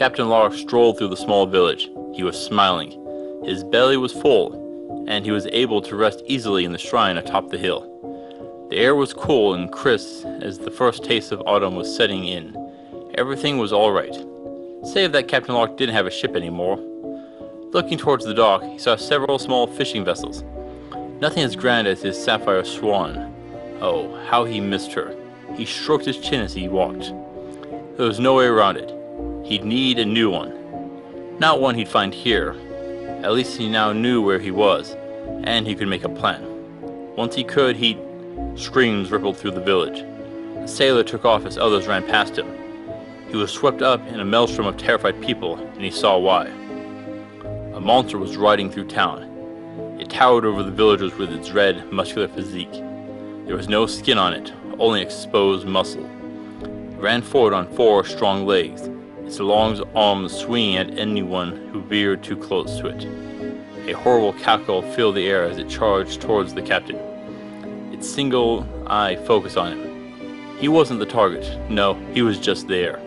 Captain Lark strolled through the small village. He was smiling. His belly was full, and he was able to rest easily in the shrine atop the hill. The air was cool and crisp as the first taste of autumn was setting in. Everything was all right, save that Captain Lark didn't have a ship anymore. Looking towards the dock, he saw several small fishing vessels. Nothing as grand as his sapphire swan. Oh, how he missed her. He stroked his chin as he walked. There was no way around it. He'd need a new one. Not one he'd find here. At least he now knew where he was, and he could make a plan. Once he could, Screams rippled through the village. The sailor took off as others ran past him. He was swept up in a maelstrom of terrified people, and he saw why. A monster was riding through town. It towered over the villagers with its red, muscular physique. There was no skin on it, only exposed muscle. It ran forward on 4 strong legs, its long arms swinging at anyone who veered too close to it. A horrible cackle filled the air as it charged towards the captain. Its single eye focused on him. He wasn't the target. No, he was just there.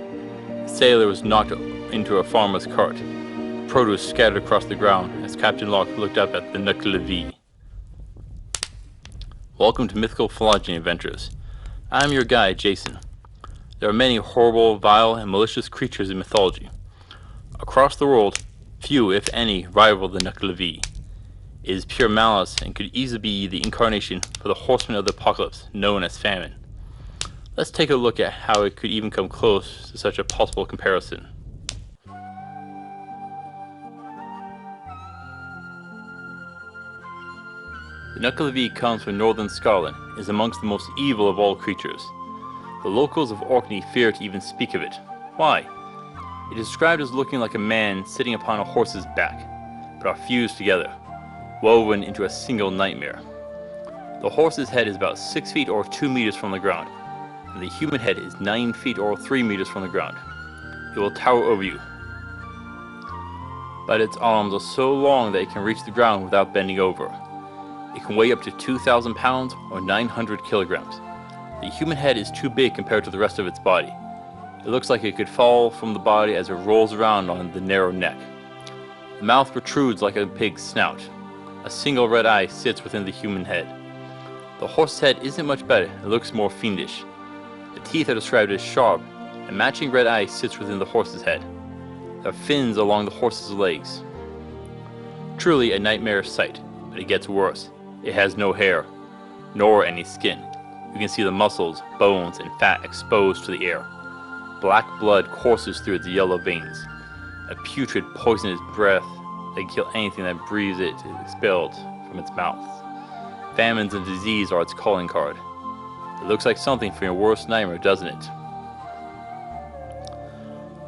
The sailor was knocked into a farmer's cart. Produce scattered across the ground as Captain Lark looked up at the Nuckelavee. Welcome to Mythical Phylogeny Adventures. I'm your guide, Jason. There are many horrible, vile, and malicious creatures in mythology. Across the world, few, if any, rival the Nuckelavee. It is pure malice and could easily be the incarnation for the horseman of the apocalypse, known as famine. Let's take a look at how it could even come close to such a possible comparison. The Nuckelavee comes from northern Scotland and is amongst the most evil of all creatures. The locals of Orkney fear to even speak of it. Why? It is described as looking like a man sitting upon a horse's back, but are fused together, woven into a single nightmare. The horse's head is about 6 feet or 2 meters from the ground, and the human head is 9 feet or 3 meters from the ground. It will tower over you, but its arms are so long that it can reach the ground without bending over. It can weigh up to 2,000 pounds or 900 kilograms. The human head is too big compared to the rest of its body. It looks like it could fall from the body as it rolls around on the narrow neck. The mouth protrudes like a pig's snout. A single red eye sits within the human head. The horse's head isn't much better, it looks more fiendish. The teeth are described as sharp, and a matching red eye sits within the horse's head. There are fins along the horse's legs. Truly a nightmarish sight, but it gets worse. It has no hair, nor any skin. You can see the muscles, bones, and fat exposed to the air. Black blood courses through its yellow veins. A putrid, poisonous breath that can kill anything that breathes it is expelled from its mouth. Famines and disease are its calling card. It looks like something from your worst nightmare, doesn't it?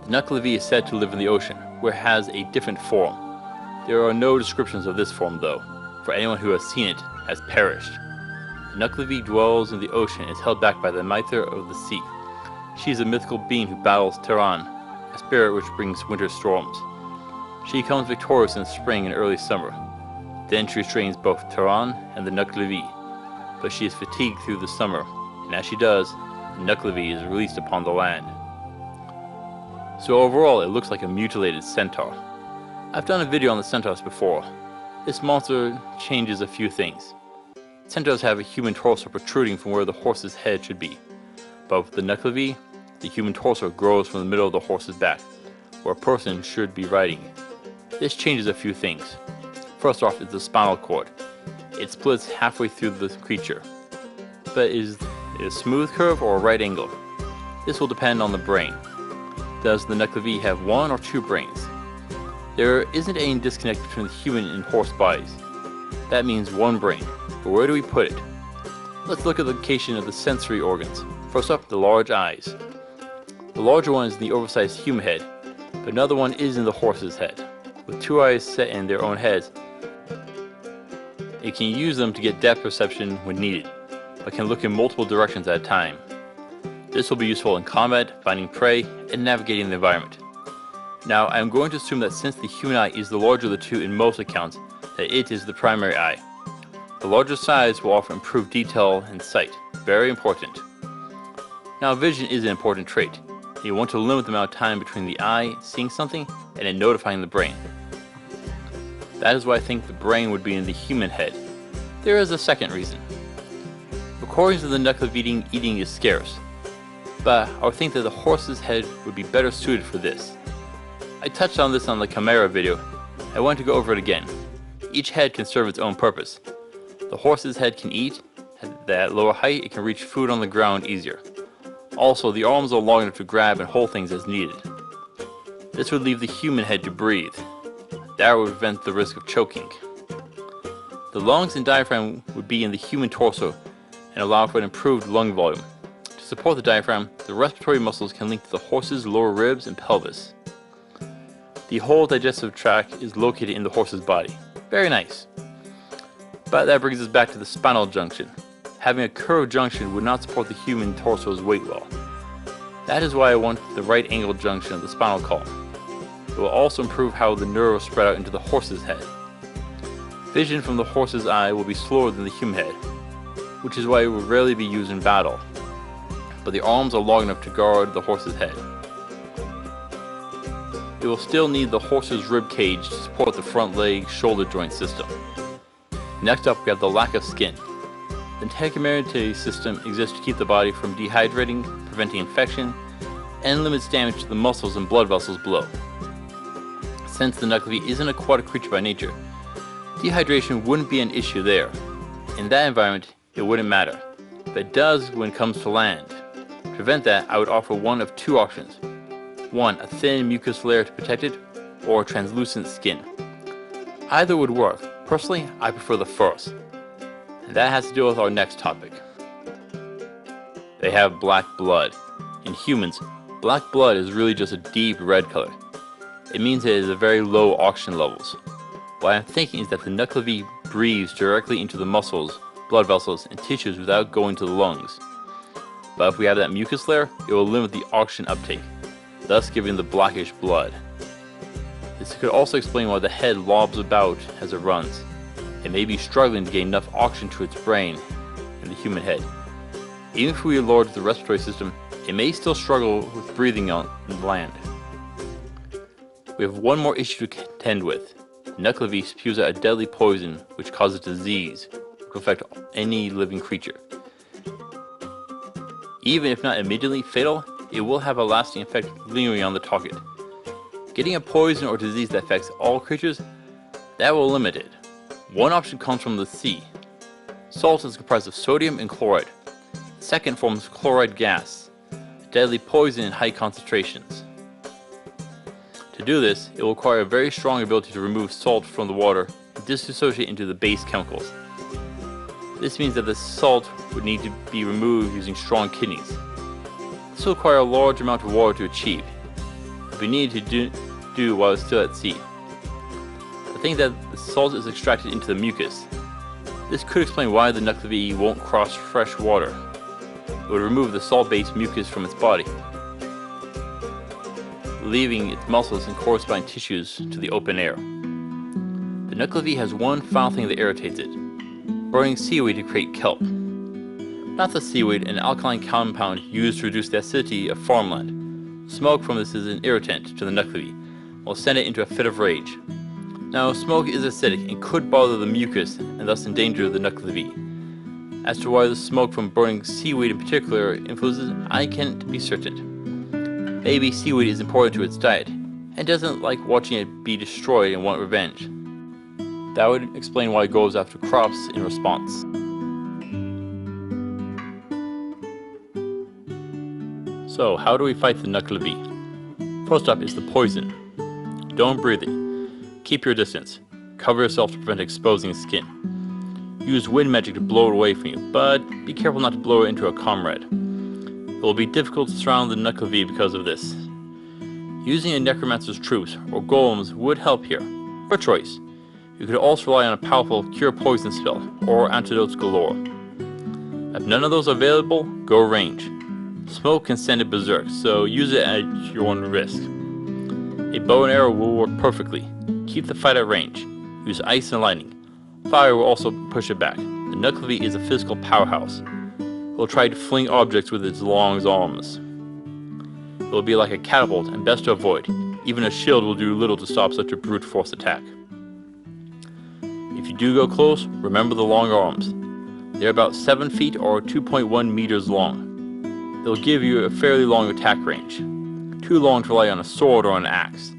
The Nuckelavee is said to live in the ocean, where it has a different form. There are no descriptions of this form, though, for anyone who has seen it has perished. The Nuckelavee dwells in the ocean and is held back by the Myther of the sea. She is a mythical being who battles Taran, a spirit which brings winter storms. She comes victorious in spring and early summer. Then she restrains both Taran and the Nuckelavee, but she is fatigued through the summer, and as she does, the Nuckelavee is released upon the land. So overall, it looks like a mutilated centaur. I've done a video on the centaurs before. This monster changes a few things. Centaurs have a human torso protruding from where the horse's head should be, but with the Nuckelavee, the human torso grows from the middle of the horse's back, where a person should be riding. This changes a few things. First off is the spinal cord. It splits halfway through the creature. But is it a smooth curve or a right angle? This will depend on the brain. Does the Nuckelavee have 1 or 2 brains? There isn't any disconnect between the human and horse bodies. That means 1 brain, but where do we put it? Let's look at the location of the sensory organs. First up, the large eyes. The larger one is in the oversized human head, but another one is in the horse's head. With 2 eyes set in their own heads, it can use them to get depth perception when needed, but can look in multiple directions at a time. This will be useful in combat, finding prey, and navigating the environment. Now, I am going to assume that since the human eye is the larger of the two in most accounts, that it is the primary eye. The larger size will offer improved detail and sight. Very important. Now, vision is an important trait. and you want to limit the amount of time between the eye seeing something and it notifying the brain. That is why I think the brain would be in the human head. There is a second reason. According to the Nuckelavee, eating is scarce, but I would think that the horse's head would be better suited for this. I touched on this on the Chimera video. I want to go over it again. Each head can serve its own purpose. The horse's head can eat. At lower height, it can reach food on the ground easier. Also, the arms are long enough to grab and hold things as needed. This would leave the human head to breathe. That would prevent the risk of choking. The lungs and diaphragm would be in the human torso and allow for an improved lung volume. To support the diaphragm, the respiratory muscles can link to the horse's lower ribs and pelvis. The whole digestive tract is located in the horse's body. Very nice. But that brings us back to the spinal junction. Having a curved junction would not support the human torso's weight well. That is why I want the right angle junction of the spinal column. It will also improve how the nerves spread out into the horse's head. Vision from the horse's eye will be slower than the human head, which is why it will rarely be used in battle. But the arms are long enough to guard the horse's head. It will still need the horse's rib cage to support the front leg shoulder joint system. Next up, we have the lack of skin. The integumentary system exists to keep the body from dehydrating, preventing infection, and limits damage to the muscles and blood vessels below. Since the Nuckelavee is an aquatic creature by nature, dehydration wouldn't be an issue there. In that environment, it wouldn't matter, but it does when it comes to land. To prevent that, I would offer one of two options. One, a thin mucus layer to protect it, or translucent skin. Either would work. Personally, I prefer the first. And that has to do with our next topic. They have black blood. In humans, black blood is really just a deep red color. It means it is at very low oxygen levels. What I'm thinking is that the Nuckelavee breathes directly into the muscles, blood vessels, and tissues without going to the lungs. But if we have that mucus layer, it will limit the oxygen uptake, thus giving the blackish blood. This could also explain why the head lobs about as it runs. It may be struggling to gain enough oxygen to its brain and the human head. Even if we lower the respiratory system, it may still struggle with breathing on land. We have one more issue to contend with. Nuckelavee spews out a deadly poison which causes disease, which will affect any living creature. Even if not immediately fatal, it will have a lasting effect lingering on the target. Getting a poison or disease that affects all creatures, that will limit it. One option comes from the sea. Salt is comprised of sodium and chloride. The second forms chloride gas, a deadly poison in high concentrations. To do this, it will require a very strong ability to remove salt from the water and dissociate into the base chemicals. This means that the salt would need to be removed using strong kidneys. This will require a large amount of water to achieve. It will be needed to do while it's still at sea. I think that the salt is extracted into the mucus. This could explain why the Nuckelavee won't cross fresh water. It would remove the salt-based mucus from its body, leaving its muscles and corresponding tissues to the open air. The Nuckelavee has one final thing that irritates it: burning seaweed to create kelp. Not the seaweed, an alkaline compound used to reduce the acidity of farmland. Smoke from this is an irritant to the Nuckelavee, and will send it into a fit of rage. Now, smoke is acidic and could bother the mucus and thus endanger the Nuckelavee. As to why the smoke from burning seaweed in particular influences, I can't be certain. Maybe seaweed is important to its diet, and doesn't like watching it be destroyed and want revenge. That would explain why it goes after crops in response. So, how do we fight the Nuckelavee? First up is the poison. Don't breathe it. Keep your distance. Cover yourself to prevent exposing skin. Use wind magic to blow it away from you, but be careful not to blow it into a comrade. It will be difficult to surround the Nuckelavee because of this. Using a necromancer's troops or golems would help here. For choice. You could also rely on a powerful cure poison spell or antidotes galore. If none of those are available, go range. Smoke can send it berserk, so use it at your own risk. A bow and arrow will work perfectly. Keep the fight at range. Use ice and lightning. Fire will also push it back. The Nuckelavee is a physical powerhouse. It will try to fling objects with its long arms. It will be like a catapult and best to avoid. Even a shield will do little to stop such a brute force attack. If you do go close, remember the long arms. They're about 7 feet or 2.1 meters long. They'll give you a fairly long attack range. Too long to rely on a sword or an axe.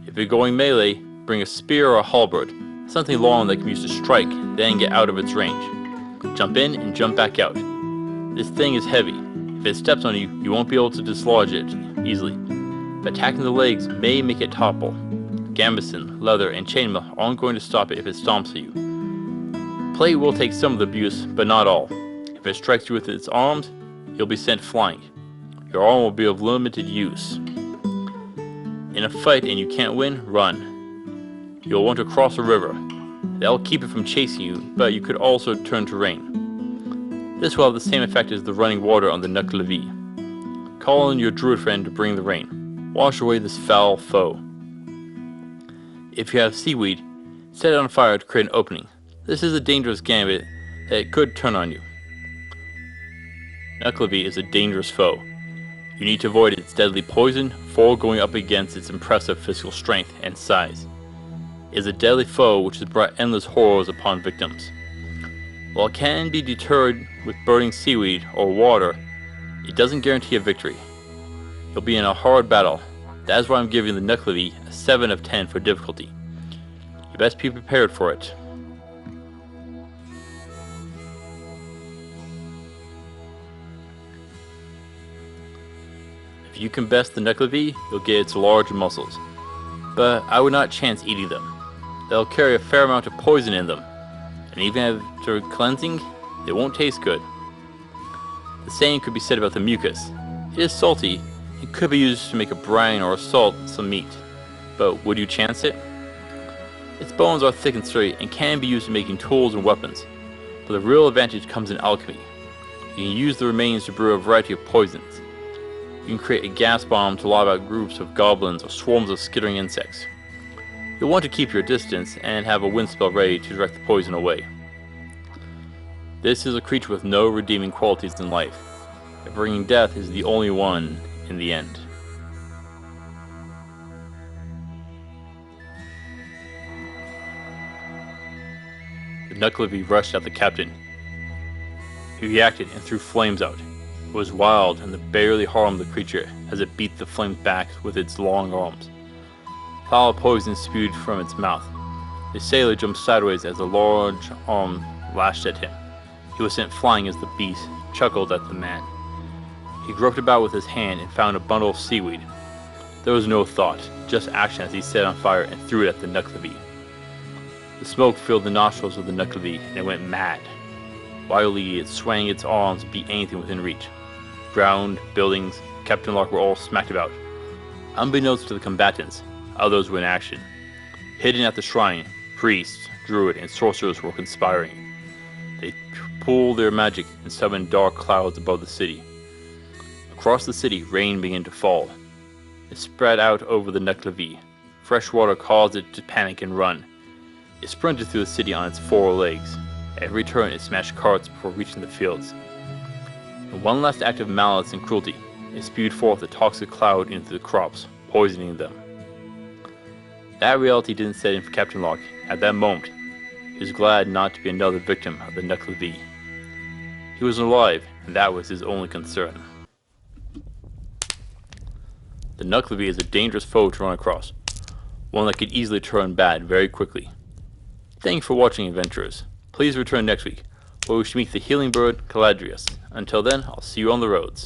If you're going melee, bring a spear or a halberd, something long that can be used to strike, then get out of its range. Jump in and jump back out. This thing is heavy. If it steps on you, you won't be able to dislodge it easily. But attacking the legs may make it topple. Gambeson, leather, and chainmail aren't going to stop it if it stomps at you. Plate will take some of the abuse, but not all. If it strikes you with its arms, you'll be sent flying. Your arm will be of limited use. In a fight and you can't win, run. You'll want to cross a river. That'll keep it from chasing you, but you could also turn to rain. This will have the same effect as the running water on the Nuckelavee. Call on your druid friend to bring the rain. Wash away this foul foe. If you have seaweed, set it on fire to create an opening. This is a dangerous gambit that could turn on you. Nuckelavee is a dangerous foe. You need to avoid its deadly poison before going up against its impressive physical strength and size. It is a deadly foe which has brought endless horrors upon victims. While it can be deterred with burning seaweed or water, it doesn't guarantee a victory. You'll be in a hard battle. That is why I'm giving the Nuckelavee a 7 of 10 for difficulty. You best be prepared for it. If you can best the Nuckelavee, you'll get its large muscles. But I would not chance eating them. They'll carry a fair amount of poison in them, and even after cleansing, they won't taste good. The same could be said about the mucus. It is salty and could be used to make a brine or salt some meat, but would you chance it? Its bones are thick and straight and can be used in making tools and weapons, but the real advantage comes in alchemy. You can use the remains to brew a variety of poisons. You can create a gas bomb to lob out groups of goblins or swarms of skittering insects. You'll want to keep your distance and have a wind spell ready to direct the poison away. This is a creature with no redeeming qualities in life, and bringing death is the only one in the end. The Nuckelavee rushed at the captain. He reacted and threw flames out. It was wild and barely harmed the creature as it beat the flames back with its long arms. Foul poison spewed from its mouth. The sailor jumped sideways as a large arm lashed at him. He was sent flying as the beast chuckled at the man. He groped about with his hand and found a bundle of seaweed. There was no thought, just action as he set on fire and threw it at the Nuckelavee. The smoke filled the nostrils of the Nuckelavee and it went mad. Wildly it swang its arms to beat anything within reach. Ground, buildings, Captain Locke were all smacked about. Unbeknownst to the combatants, others were in action. Hidden at the shrine, priests, druid, and sorcerers were conspiring. They pooled their magic and summoned dark clouds above the city. Across the city, rain began to fall. It spread out over the Nuckelavee. Fresh water caused it to panic and run. It sprinted through the city on its 4 legs. At every turn, it smashed carts before reaching the fields. In one last act of malice and cruelty, it spewed forth a toxic cloud into the crops, poisoning them. That reality didn't set in for Captain Locke. At that moment, he was glad not to be another victim of the Nuckelavee. He was alive, and that was his only concern. The Nuckelavee is a dangerous foe to run across, one that could easily turn bad very quickly. Thank you for watching, adventurers. Please return next week, where we should meet the healing bird, Caladrius. Until then, I'll see you on the roads.